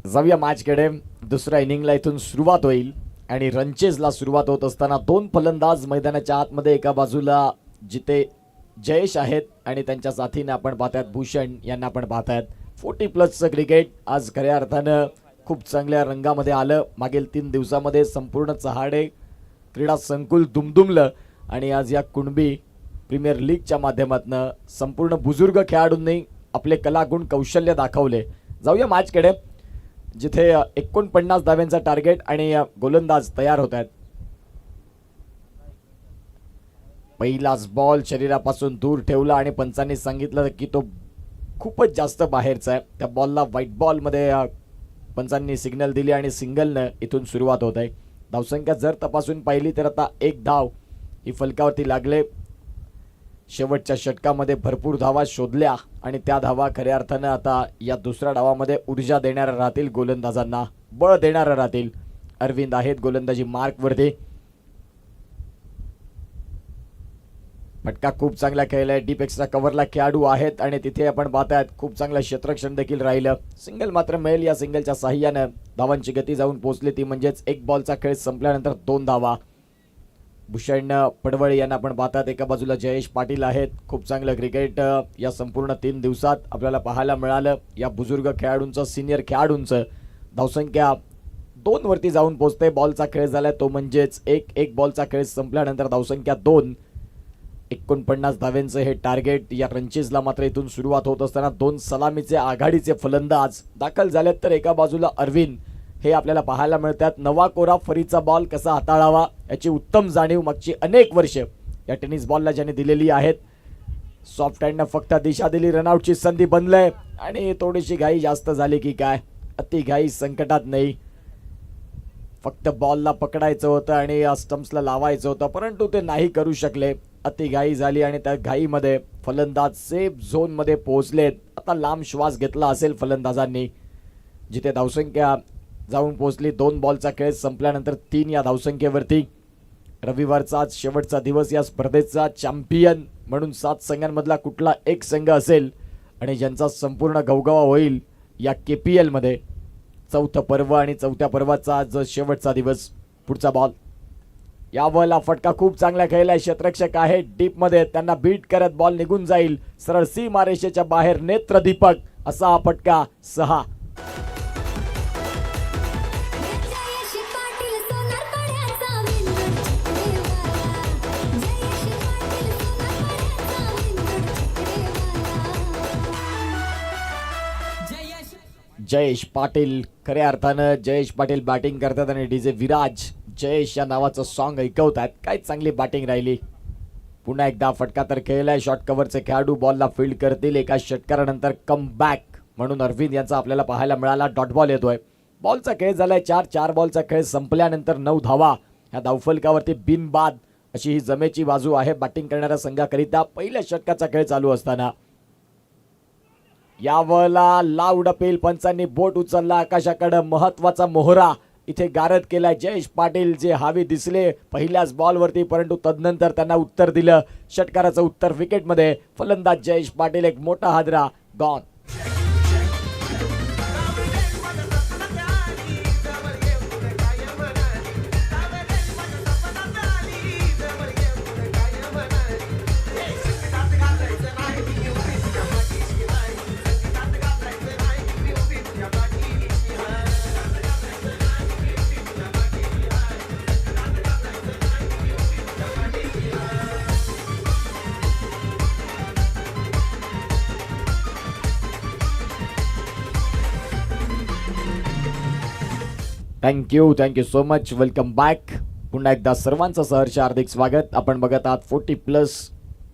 जाऊया मॅचकडे. दुसऱ्या इनिंगला इथून सुरुवात होईल. आणि रनचेजला सुरुवात होत असताना दोन फलंदाज मैदानाच्या आतमध्ये, एका बाजूला जिथे जयेश आहेत आणि त्यांच्या साथीने आपण पाहतायत भूषण यांना आपण पाहतायत. 40+ क्रिकेट आज खऱ्या अर्थानं खूप चांगल्या रंगामध्ये आलं. मागील 3 दिवसामध्ये संपूर्ण चहाडे क्रीडा संकुल दुमदुमलं आणि आज या कुणबी प्रीमियर लीगच्या माध्यमातून संपूर्ण बुजुर्ग खेळाडूंनी आपले कलागुण कौशल्य दाखवले. जाऊया मॅचकडे, जिथे 49 धाव्यांचा टार्गेट आणि गोलंदाज तयार होत आहेत. पहिलाच बॉल शरीरापासून दूर ठेवला आणि पंचांनी सांगितलं की तो खूपच जास्त बाहेरचा आहे. त्या बॉलला व्हाईट बॉलमध्ये पंचांनी सिग्नल दिली आणि सिंगलनं इथून सुरुवात होत आहे. धावसंख्या जर तपासून पाहिली तर आता 1 धाव ही फलकावरती लागले. शेवटच्या षटकामध्ये भरपूर धावा शोधल्या आणि त्या धावा खऱ्या अर्थानं आता या दुसऱ्या डावामध्ये ऊर्जा देणाऱ्या राहतील, गोलंदाजांना बळ देणाऱ्या राहतील. अरविंद आहेत गोलंदाजी मार्कवरती. फटका खूप चांगला खेळलाय. डीप एक्स्ट्रा कव्हरला खेळाडू आहेत आणि तिथे आपण पाहतायत खूप चांगलं क्षेत्ररक्षण देखील राहिलं. सिंगल मात्र मिळेल. या सिंगलच्या साह्यानं धावांची गती जाऊन पोहोचली, ती म्हणजेच 1 बॉलचा खेळ संपल्यानंतर 2 धावा. भूषण पडवळ यांना आपण पाहतात. एका बाजूला जयेश पाटील आहेत. खूप चांगलं क्रिकेट या संपूर्ण 3 दिवसात आपल्याला पाहायला मिळालं. या बुजुर्ग खेळाडूंचं, सिनियर खेळाडूंचं धावसंख्या 2 वरती जाऊन पोहोचते. बॉलचा खेळ झालाय तो म्हणजेच 1 बॉलचा खेळ संपल्यानंतर धावसंख्या 2. 49 धाव्यांचं हे टार्गेट. या रनचेजला मात्र इथून सुरुवात होत असताना 2 सलामीचे आघाडीचे फलंदाज दाखल झालेत. तर एका बाजूला अरविंद हे आपल्याला पाहायला मिळतात. नवा कोरा फरीचा बॉल कसा हाताळावा याची उत्तम जाणीव मागची अनेक वर्ष या टेनिस बॉलला ज्याने दिलेली आहेत. सॉफ्ट हँडनं फक्त दिशा दिली, रनआउटची संधी बनलंय आणि थोडीशी घाई जास्त झाली की काय, अति घाई संकटात नाही. फक्त बॉलला पकडायचं होतं आणि स्टम्प्सला लावायचं होतं, परंतु ते नाही करू शकले. अति घाई झाली आणि त्या घाईमध्ये फलंदाज सेफ झोनमध्ये पोहोचलेत. आता लांब श्वास घेतला असेल फलंदाजांनी. जिथे धावसंख्या जाऊन पोहोचली 2 बॉलचा खेळ संपल्यानंतर 3 या धावसंख्येवरती. रविवारचा आज शेवटचा दिवस. या स्पर्धेचा चॅम्पियन म्हणून 7 संघांमधला कुठला एक संघ असेल आणि ज्यांचा संपूर्ण गवगवा होईल या KPL मध्ये. 4थं पर्व आणि 4थ्या पर्वाचा आज शेवटचा दिवस. पुढचा बॉल. या बॉलला फटका खूप चांगला खेळलाय. क्षेत्ररक्षक आहे डीप मध्ये, त्यांना बीट करत बॉल निघून जाईल सरळ सीमारेषेच्या बाहेर. नेत्रदीपक असा हा फटका. 6. जयेश पाटील सोनार कड्याचा विंदूर चिकडेवाला. जयेश पाटील सोनार कड्याचा विंदूर चिकडेवाला. जयेश पाटील खऱ्या अर्थानं जयेश पाटील बॅटिंग करतात आणि DJ विराज जयेश या नावाचं सॉन्ग ऐकवतात. काय चांगली बॅटिंग राहिली. पुन्हा एकदा फटका तर खेळलाय. शॉर्ट कव्हरचे खेळाडू बॉलला फील्ड करतील. एका षटकारानंतर कम बॅक म्हणून अरविंद यांचा आपल्याला पाहायला मिळाला. डॉट बॉल येतोय. बॉलचा खेळ झालाय 4 बॉलचा खेळ संपल्यानंतर 9 धावा. ह्या धावफलकावरती बिनबाद अशी ही जमेची बाजू आहे बॅटिंग करणाऱ्या संघाकरिता. पहिल्या षटकाचा खेळ चालू असताना यावला लाऊड अपील. पंचांनी बोट उचलला आकाशाकडे. महत्वाचा मोहरा इथे गारद केलाय. जयेश पाटील जे हावी दिसले पहिल्याच बॉलवरती, परंतु तदनंतर त्यांना उत्तर दिलं. षटकाराचं उत्तर विकेटमध्ये. फलंदाज जयेश पाटील. एक मोठा हादरा gone. Thank you so much. Welcome back. पुन्हा एकदा सर्वांचं सहर्ष हार्दिक स्वागत. आपण बघत आहात 40+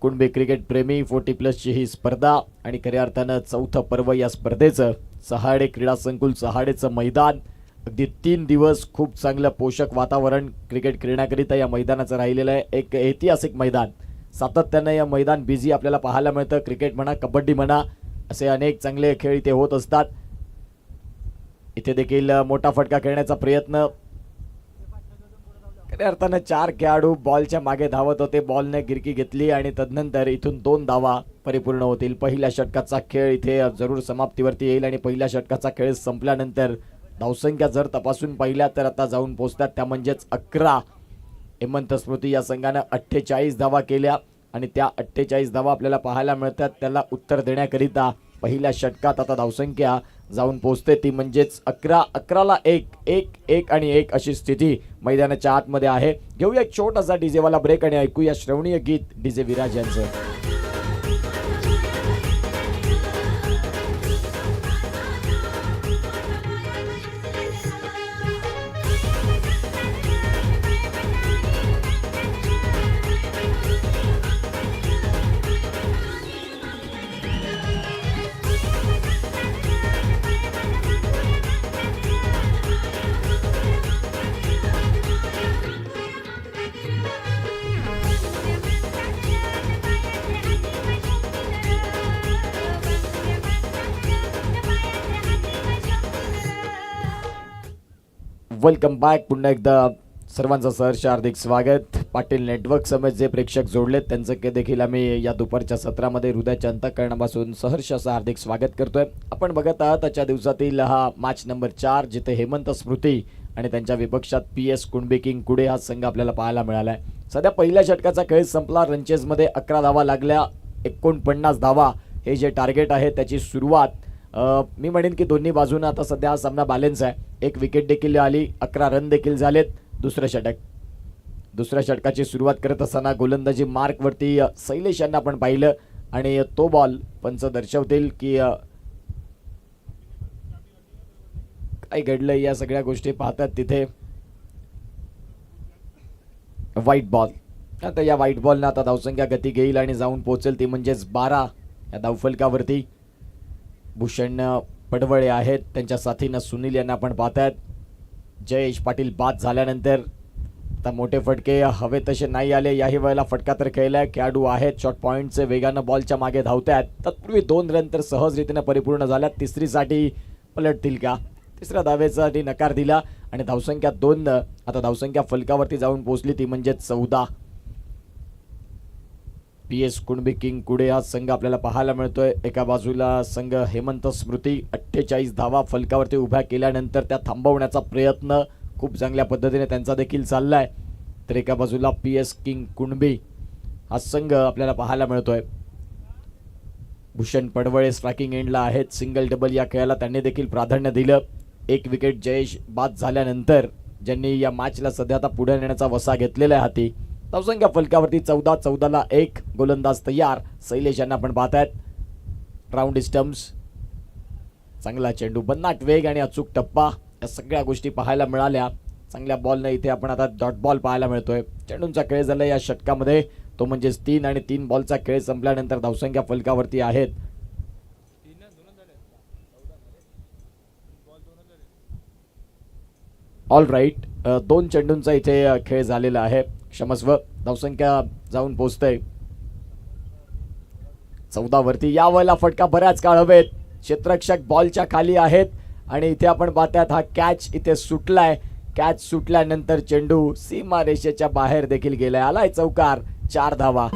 कुणबी क्रिकेट प्रेमी 40+ ची ही स्पर्धा आणि खऱ्या अर्थानं 4थं पर्व या स्पर्धेचं. चहाडे क्रीडा संकुल, चहाडेचं मैदान. अगदी 3 दिवस खूप चांगलं पोषक वातावरण क्रिकेट खेळण्याकरिता या मैदानाचं राहिलेलं आहे. एक ऐतिहासिक मैदान. सातत्यानं या मैदान बिझी आपल्याला पाहायला मिळतं. क्रिकेट म्हणा, कबड्डी म्हणा, असे अनेक चांगले खेळ इथे होत असतात. इथे देखील मोठा फटका खेळण्याचा प्रयत्न. खऱ्या अर्थानं 4 खेळाडू बॉलच्या मागे धावत होते. बॉलने गिरकी घेतली आणि तदनंतर इथून 2 धावा परिपूर्ण होतील. पहिल्या षटकाचा खेळ इथे जरूर समाप्तीवरती येईल आणि पहिल्या षटकाचा खेळ संपल्यानंतर धावसंख्या जर तपासून पाहिल्या तर आता जाऊन पोहोचतात त्या म्हणजेच 11. हेमंत स्मृती या संघानं 48 धावा केल्या आणि त्या 48 धावा आपल्याला पाहायला मिळतात. त्याला उत्तर देण्याकरिता पहिल्या षटकात आता धावसंख्या जाऊन पोहोचते ती म्हणजेच 11. 11ला 1 आणि 1 अशी स्थिती मैदानाच्या आतमध्ये आहे. घेऊया एक छोटासा डीजे वाला ब्रेक आणि ऐकूया श्रवणीय गीत डीजे विराज यांचं. Welcome back. पुन्हा एकदा सर्वांचं सहर्ष हार्दिक स्वागत. पाटील नेटवर्क समेत जे प्रेक्षक जोडलेत त्यांचं देखील आम्ही या दुपारच्या सत्रामध्ये हृदयाच्या अंतःकरणापासून सहर्ष असं हार्दिक स्वागत करतोय. आपण बघत आहात आजच्या दिवसातील हा मॅच नंबर 4 जिथे हेमंत स्मृती आणि त्यांच्या विपक्षात PS कुणबी किंग कुडे हा संघ आपल्याला पाहायला मिळाला आहे. सध्या पहिल्या षटकाचा खेळ संपला. रनचेसमध्ये 11 धावा लागल्या. 49 धावा हे जे टार्गेट आहे त्याची सुरुवात मी म्हणेन की दोन्ही बाजूने आता सध्या हा सामना बॅलन्स आहे. एक विकेट देखील आली. 11 रन देखील झालेत. दुसऱ्या षटकाची सुरुवात करत असताना गोलंदाजी मार्कवरती शैलेश यांना आपण पाहिलं आणि तो बॉल पंच दर्शवतील की काय घडलं या सगळ्या गोष्टी पाहतात. तिथे व्हाईट बॉल. आता या व्हाईट बॉलनं आता धावसंख्या गती घेईल आणि जाऊन पोहोचेल ती म्हणजेच 12 या धावफलकावरती. भूषण पडवळे आहेत. त्यांच्या साथीनं सुनील यांना आपण पाहतायत. जयेश पाटील बाद झाल्यानंतर आता मोठे फटके हवे तसे नाही आले. याही वेळेला फटका तर खेळलाय. खेळाडू आहेत शॉर्ट पॉईंटचे वेगानं बॉलच्या मागे धावतायत. तत्पूर्वी 2 रन तर सहजरीतीने परिपूर्ण झाल्या. तिसरीसाठी पलटतील का? तिसऱ्या धावेसाठी नकार दिला आणि धावसंख्या 2 आता धावसंख्या फलकावरती जाऊन पोहोचली ती म्हणजे 14. PS कुणबी किंग कुडे हा संघ आपल्याला पाहायला मिळतोय. एका बाजूला संघ हेमंत स्मृती 48 धावा फलकावरती उभ्या केल्यानंतर त्या थांबवण्याचा प्रयत्न खूप चांगल्या पद्धतीने त्यांचा देखील चाललाय. तर एका बाजूला PS किंग कुणबी हा संघ आपल्याला पाहायला मिळतोय. भूषण पडवळे स्ट्रायकिंग एंडला आहेत. सिंगल डबल या खेळाला त्यांनी देखील प्राधान्य दिलं. एक विकेट जयेश बाद झाल्यानंतर ज्यांनी या मॅचला सध्या आता पुढे नेण्याचा वसा घेतलेला आहे हाती. धावसंख्या फलकावरती 14. 14ला 1. गोलंदाज तयार. शैलेश यांना आपण पाहतायत. Round stumps. चांगला चेंडू, भन्नाट वेग आणि अचूक टप्पा या सगळ्या गोष्टी पाहायला मिळाल्या. चांगल्या बॉलने इथे आपण आता डॉट बॉल पाहायला मिळतोय. चेंडूंचा खेळ झाला या षटकामध्ये तो म्हणजेच 3 आणि 3 बॉलचा खेळ संपल्यानंतर धावसंख्या फलकावरती आहेत. All right. 2 चेंडूंचा इथे खेळ झालेला आहे. क्षमस्व. धावसंख्या जाऊन पोहोचते 14 वरती. या वेळेला फटका बऱ्याच काळ हवेत. क्षेत्ररक्षक बॉलच्या खाली आहेत आणि इथे आपण पाहतात हा कॅच इथे सुटलाय. कॅच सुटल्यानंतर चेंडू सीमा रेषेच्या बाहेर देखील गेलाय. आलाय चौकार. 4 धावा.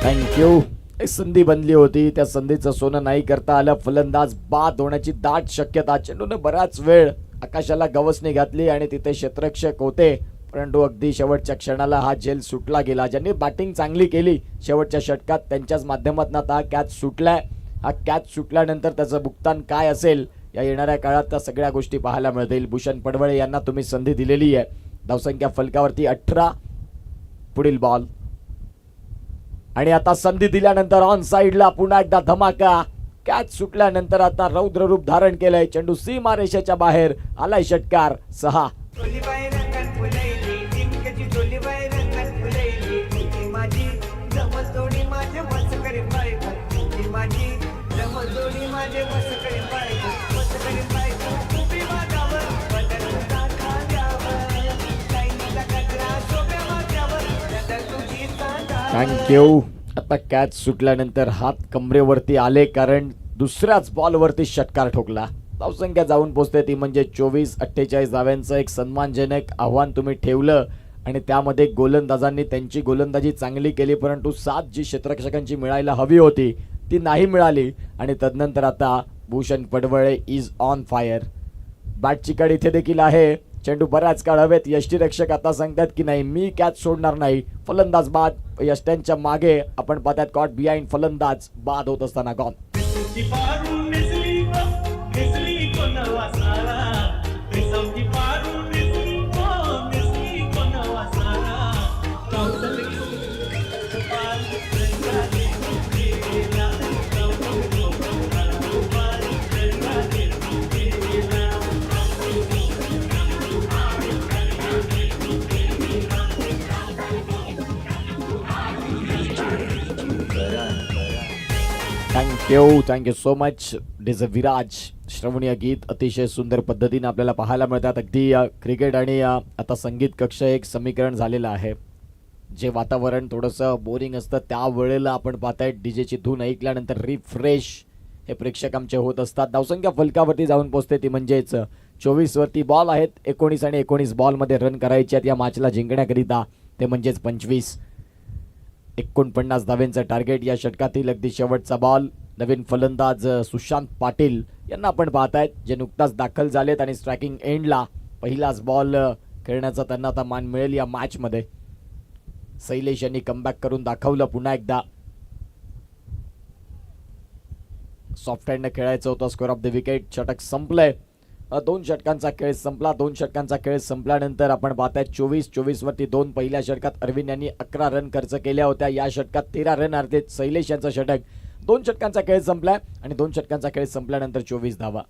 थँक्यू. एक संधी बनली होती. त्या संधीचं सोनं नाही करता आलं. फलंदाज बाद होण्याची दाट शक्यता. चेंडूने बराच वेळ आकाशाला गवसणी घातली आणि तिथे क्षेत्ररक्षक होते परंतु अगदी शेवटच्या क्षणाला हा झेल सुटला गेला. ज्यांनी बॅटिंग चांगली केली शेवटच्या षटकात त्यांच्याच माध्यमातून आता हा कॅच सुटलाय. हा कॅच सुटल्यानंतर त्याचं भुगतान काय असेल या येणाऱ्या काळात त्या सगळ्या गोष्टी पाहायला मिळतील. भूषण पडवळे यांना तुम्ही संधी दिलेली आहे. धावसंख्या फलकावरती 18. पुढील बॉल आणि आता संधी दिल्यानंतर ऑन साइडला पुन्हा एकदा धमाका. कॅच सुटल्यानंतर आता रौद्र रूप धारण केलंय. चेंडू सीमा रेषेच्या बाहेर आलाय. षटकार 6. थँक्यू. आता कॅच सुटल्यानंतर हात कमरेवरती आले कारण दुसऱ्याच बॉलवरती षटकार ठोकला. धावसंख्या जाऊन पोचते ती म्हणजे 24-48 धाव्यांचं एक सन्मानजनक आव्हान तुम्ही ठेवलं आणि त्यामध्ये गोलंदाजांनी त्यांची गोलंदाजी चांगली केली, परंतु साथ जी क्षेत्ररक्षकांची मिळायला हवी होती ती नाही मिळाली आणि तदनंतर आता भूषण पडवळे इज ऑन फायर. बॅटची कड इथे देखील आहे. चेंडू बऱ्याच काळ हवेत. यष्टीरक्षक आता सांगतात की नाही मी कॅच सोडणार नाही. फलंदाज बाद. यष्ट्यांच्या मागे आपण पाहतात कॉट बिहाइंड फलंदाज बाद होत असताना गॉन. ती पारू नेसली गो, नेसली को नवा सारा. नेसवती पारू नेसली गो, नेसली को नवा सारा. कौशल पारू रंगाने रुपेला. पारू रंगाने रुपेला. Thank you so much. डिज अ विराज. श्रवणीय गीत अतिशय सुंदर पद्धतीने आपल्याला पाहायला मिळतात. अगदी क्रिकेट आणि आता संगीत कक्ष एक समीकरण झालेलं आहे. जे वातावरण थोडंसं बोरिंग असतं त्यावेळेला आपण पाहताय डीजेची धून ऐकल्यानंतर रिफ्रेश हे प्रेक्षक आमचे होत असतात. धावसंख्या फलकावरती जाऊन पोचते ती म्हणजेच 24 वरती बॉल आहेत. 19 आणि 19 बॉलमध्ये रन करायचे आहेत या मॅचला जिंकण्याकरिता, ते म्हणजेच 25. 49 धाव्यांचं टार्गेट या षटकातील. अगदी शेवटचा बॉल. नवीन फलंदाज सुशांत पाटील यांना आपण पाहतायत जे नुकताच दाखल झालेत आणि स्ट्रायकिंग एंडला पहिलाच बॉल खेळण्याचा त्यांना आता मान मिळेल या मॅचमध्ये. शैलेश यांनी कमबॅक करून दाखवलं पुन्हा एकदा. सॉफ्ट हँडने खेळायचं होतं. Score of the wicket. षटक संपलंय. 2 षटकांचा खेळ संपला. 2 षटकांचा खेळ संपल्यानंतर आपण पाहताय 24 वरती 2. पहिल्या षटकात अरविंद यांनी 11 रन खर्च केल्या होत्या. या षटकात 13 रन आरते शैलेश यांचं षटक. 2 षटकांचा खेळ संपलाय आणि 2 षटकांचा खेळ संपल्यानंतर 24 धावा.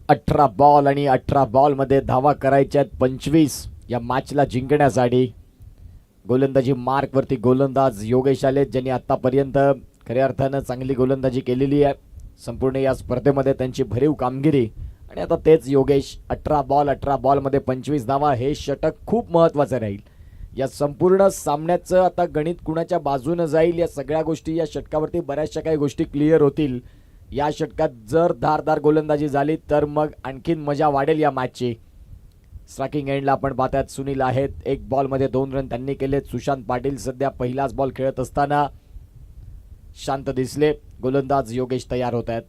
अठरा बॉल आणि 18 बॉलमध्ये धावा करायच्या आहेत 25 या मॅचला जिंकण्यासाठी. गोलंदाजी मार्कवरती गोलंदाज योगेश आले ज्यांनी आतापर्यंत खऱ्या अर्थानं चांगली गोलंदाजी केलेली आहे संपूर्ण या स्पर्धेमध्ये. त्यांची भरीव कामगिरी आणि आता तेच योगेश. 18 बॉलमध्ये 25 धावा. हे षटक खूप महत्त्वाचं राहील. या संपूर्ण सामन्याचं आता गणित कुणाच्या बाजूनं जाईल या सगळ्या गोष्टी या षटकावरती बऱ्याचशा काही गोष्टी क्लिअर होतील. या षटकात जर धारदार गोलंदाजी झाली तर मग आणखीन मजा वाढेल या मॅचची. स्ट्रायकिंग एंडला आपण पाहतात सुनील आहेत. 1 बॉलमध्ये 2 रन त्यांनी केलेत. सुशांत पाटील सध्या पहिलाच बॉल खेळत असताना शांत दिसले. गोलंदाज योगेश तयार होत आहेत.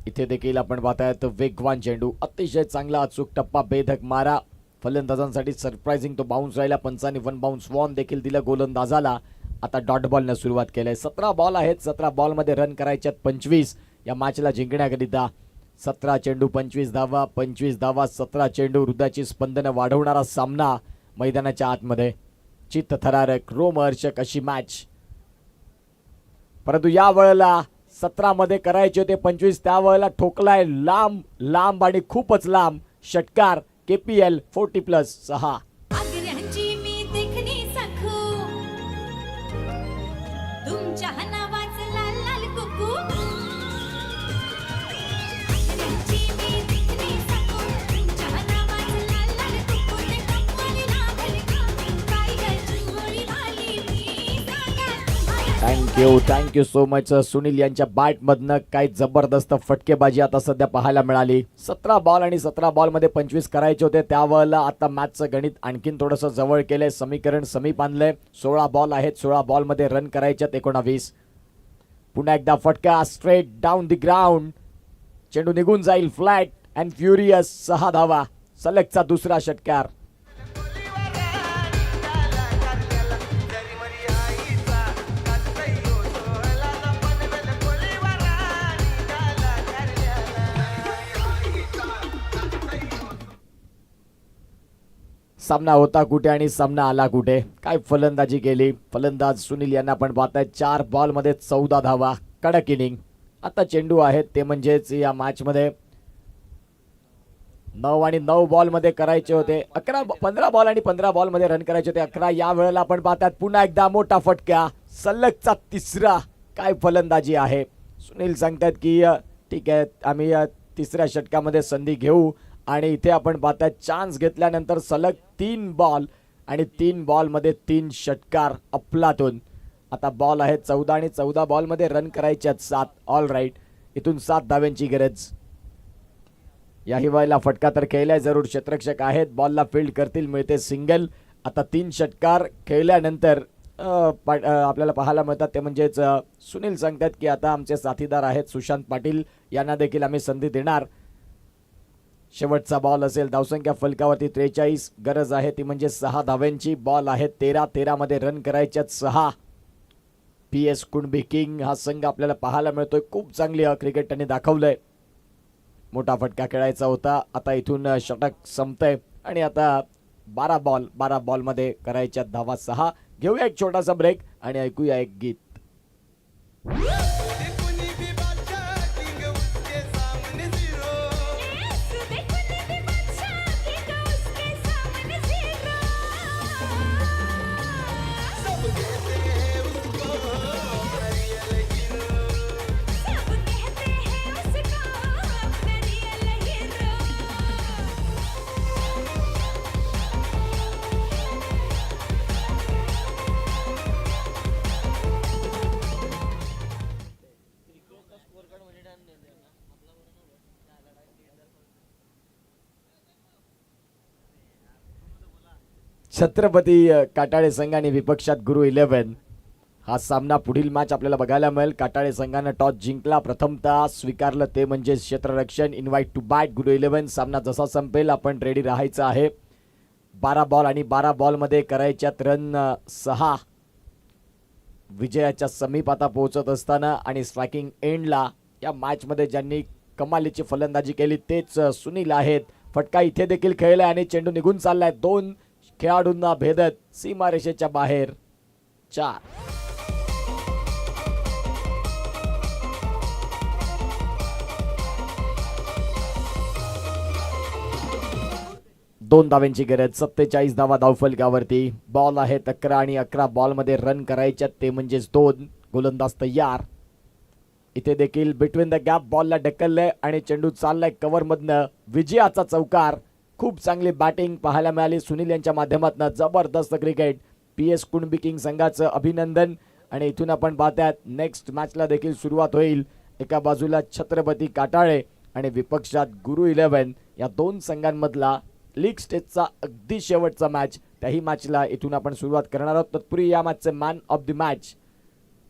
इथे देखील आपण पाहतायत वेगवान चेंडू. अतिशय चांगला अचूक टप्पा. बेधक मारा. फलंदाजांसाठी सरप्राइझिंग तो बाउन्स राहिला. पंचांनी 1 बाउन्स वॉर्न देखील दिलं गोलंदाजाला. आता डॉट बॉलनं सुरुवात केलंय. 17 बॉल आहेत. 17 बॉलमध्ये रन करायच्यात 25 या मॅचला जिंकण्याकरिता. 17 चेंडू 25 धावा. 25 धावा 17 चेंडू. हृदयाची स्पंदनं वाढवणारा सामना मैदानाच्या आतमध्ये. चित्तथरारक रोमहर्षक अशी मॅच. परंतु या वेळेला 17 मध्ये करायचे होते 25. त्यावेळेला ठोकलाय लांब आणि खूपच लांब षटकार. KPL 40+6. आग्र्याची मी देखणी सखू तुमच्या नावाचं लाल लाल कुकू. आग्र्याची मी देखणी सखू तुमच्या नावाचं लाल लाल कुकू. ते कपवाली लागल का काय गं चुंबडी झाली मी सांगा. Thank you so much. सुनील यांच्या बॅटमधनं काय जबरदस्त फटकेबाजी आता सध्या पाहायला मिळाली. 17 बॉल आणि 17 बॉलमध्ये 25 करायचे होते त्यावेळेला आता मॅचचं गणित आणखीन थोडंसं जवळ केलंय. समीकरण समीप आणलंय. 16 बॉल आहेत. 16 बॉलमध्ये रन करायच्यात 19. पुन्हा एकदा फटका स्ट्रेट डाऊन द ग्राउंड. चेंडू निघून जाईल फ्लॅट अँड फ्युरियस. 6 धावा. सलगचा दुसरा षटकार. सामना होता कुठे आणि सामना आला कुठे. काय फलंदाजी केली. फलंदाज सुनील यांना आपण पाहताय. 4 बॉलमध्ये 14 धावा. कडक इनिंग. आता चेंडू आहेत ते म्हणजेच या मॅच मध्ये 9 आणि 9 बॉल मध्ये करायचे होते. 15 बॉल आणि 15 बॉल मध्ये रन करायचे होते 11. या वेळेला आपण पाहतात पुन्हा एकदा मोठा फटका, सलगचा तिसरा. काय फलंदाजी आहे. सुनील सांगतात की ठीक आहे आम्ही तिसऱ्या षटकामध्ये संधी घेऊ आणि इथे आपण पाहतात चान्स घेतल्यानंतर सलग 3 बॉल आणि 3 बॉल मध्ये 3 षटकार अफलातून. आता बॉल आहेत 14 आणि 14 बॉल मध्ये रन करायचे आहेत 7. ऑल राईट, इथून 7 धाव्यांची गरज. याही वेळेला फटका तर खेळलाय जरूर. क्षेत्ररक्षक आहेत, बॉलला फील्ड करतील, मिळते सिंगल. आता 3 षटकार खेळल्यानंतर आपल्याला पाहायला मिळतात ते म्हणजेच सुनील सांगतात की आता आमचे साथीदार आहेत सुशांत पाटील, यांना देखील आम्ही संधी देणार. शेवटचा बॉल असेल. धावसंख्या फलकावरती 43. गरज आहे ती म्हणजे 6 धाव्यांची. बॉल आहेत 13 मध्ये रन करायच्यात 6. PS कुणबी किंग हा संघ आपल्याला पाहायला मिळतोय. खूप चांगली क्रिकेट त्यांनी दाखवलंय. मोठा फटका खेळायचा होता. आता इथून षटक संपतंय आणि आता 12 बॉल मध्ये करायच्या धावा 6. घेऊया एक छोटासा ब्रेक आणि ऐकूया एक गीत. छत्रपती काटाळे संघ आणि विपक्षात गुरु 11. हा सामना पुढील मॅच आपल्याला बघायला मिळेल. काटाळे संघानं टॉस जिंकला, प्रथमतः स्वीकारलं ते म्हणजे क्षेत्ररक्षण. इन्व्हाइट टू बॅट गुरु 11. सामना जसा संपेल आपण रेडी राहायचं आहे. 12 बॉल आणि 12 बॉल मध्ये करायच्यात रन 6. विजयाच्या समीप आता पोहोचत असताना आणि स्ट्रायकिंग एंडला या मॅच मध्ये ज्यांनी कमालीची फलंदाजी केली तेच सुनील आहेत. फटका इथे देखील खेळलाय आणि चेंडू निघून चाललाय. 2 खेळाडूंना भेदत सीमारेषेच्या बाहेर 4. 2 धाव्यांची गरज. 47 धावा धावफलकावरती. बॉल आहेत 11 आणि 11 बॉल मध्ये रन करायच्यात ते म्हणजेच 2. गोलंदाज तयार. इथे देखील बिटवीन द गॅप बॉलला ढकललंय आणि चेंडू चाललाय कव्हर मधनं. विजयाचा चौकार. खूप चांगली बॅटिंग पाहायला मिळाली सुनील यांच्या माध्यमातून. जबरदस्त क्रिकेट. PS कुणबी किंग संघाचं अभिनंदन. आणि इथून आपण पाहतात नेक्स्ट मॅचला देखील सुरुवात होईल. एका बाजूला छत्रपती काटाळे आणि विपक्षात गुरु 11. या 2 संघांमधला लीग स्टेजचा अगदी शेवटचा मॅच. त्याही मॅचला इथून आपण सुरुवात करणार आहोत. तत्पूर्वी या मॅचचे मॅन ऑफ द मॅच